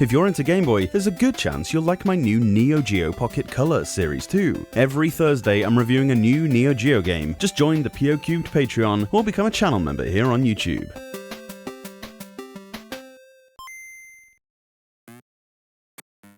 If you're into Game Boy, there's a good chance you'll like my new Neo Geo Pocket Color series too. Every Thursday I'm reviewing a new Neo Geo game. Just join the POCubed Patreon or become a channel member here on YouTube.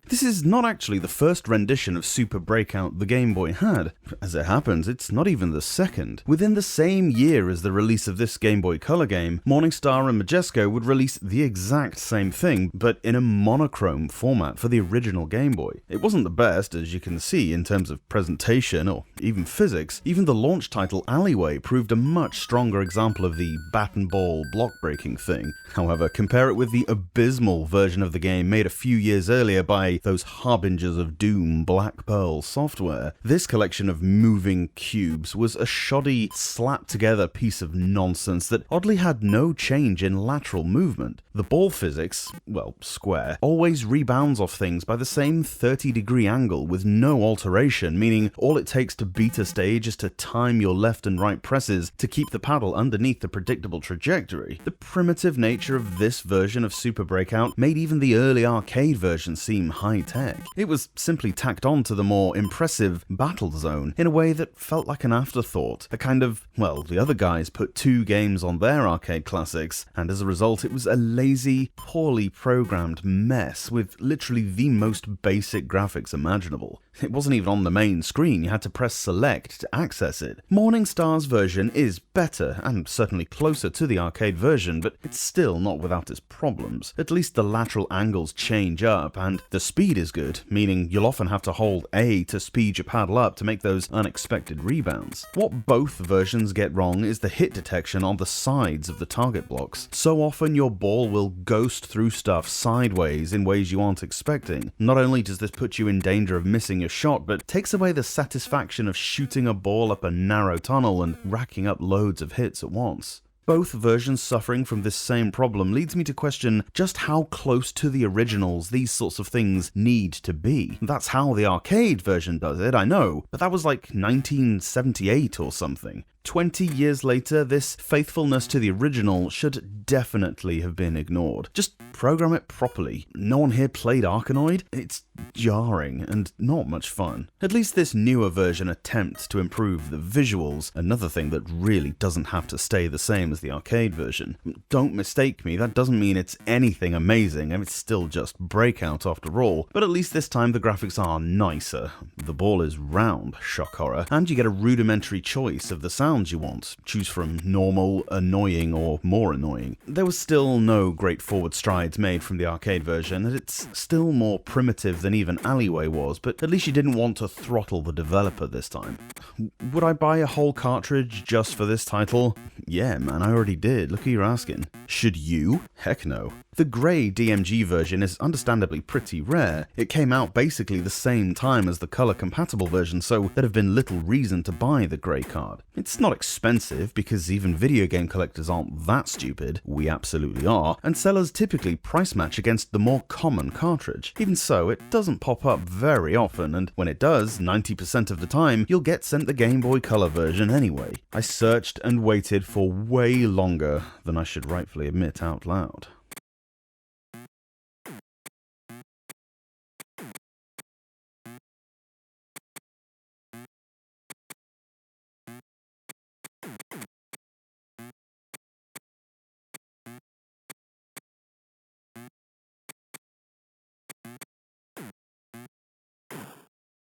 This is not actually the first rendition of Super Breakout the Game Boy had. As it happens, it's not even the second. Within the same year as the release of this Game Boy Color game, Morningstar and Majesco would release the exact same thing, but in a monochrome format for the original Game Boy. It wasn't the best, as you can see, in terms of presentation or even physics. Even the launch title Alleyway proved a much stronger example of the bat and ball block breaking thing. However, compare it with the abysmal version of the game made a few years earlier by those harbingers of doom Black Pearl Software. This collection of moving cubes was a shoddy, slapped-together piece of nonsense that oddly had no change in lateral movement. The ball physics, well, square, always rebounds off things by the same 30-degree angle with no alteration, meaning all it takes to beat a stage is to time your left and right presses to keep the paddle underneath the predictable trajectory. The primitive nature of this version of Super Breakout made even the early arcade version seem high-tech. It was simply tacked on to the more impressive Battle Zone in a way that felt like an afterthought, a kind of, well, the other guys put 2 games on their arcade classics, and as a result it was a lazy, poorly programmed mess with literally the most basic graphics imaginable. It wasn't even on the main screen, you had to press select to access it. Morningstar's version is better, and certainly closer to the arcade version, but it's still not without its problems. At least the lateral angles change up, and the speed is good, meaning you'll often have to hold A to speed your paddle up to make those unexpected rebounds. What both versions get wrong is the hit detection on the sides of the target blocks. So often your ball will ghost through stuff sideways in ways you aren't expecting. Not only does this put you in danger of missing your shot, but takes away the satisfaction of shooting a ball up a narrow tunnel and racking up loads of hits at once. Both versions suffering from this same problem leads me to question just how close to the originals these sorts of things need to be. That's how the arcade version does it, I know, but that was like 1978 or something. 20 years later, this faithfulness to the original should definitely have been ignored. Just program it properly. No one here played Arkanoid? It's jarring and not much fun. At least this newer version attempts to improve the visuals, another thing that really doesn't have to stay the same as the arcade version. Don't mistake me, that doesn't mean it's anything amazing, and it's still just Breakout after all, but at least this time the graphics are nicer. The ball is round, shock horror, and you get a rudimentary choice of the sound you want. Choose from normal, annoying, or more annoying. There was still no great forward strides made from the arcade version, and it's still more primitive than even Alleyway was, but at least you didn't want to throttle the developer this time. Would I buy a whole cartridge just for this title? Yeah, man, I already did. Look who you're asking. Should you? Heck no. The grey DMG version is understandably pretty rare. It came out basically the same time as the color-compatible version, so there'd have been little reason to buy the grey card. It's not expensive, because even video game collectors aren't that stupid. We absolutely are, and sellers typically price match against the more common cartridge. Even so, it doesn't pop up very often, and when it does, 90% of the time, you'll get sent the Game Boy Color version anyway. I searched and waited for way longer than I should rightfully admit out loud.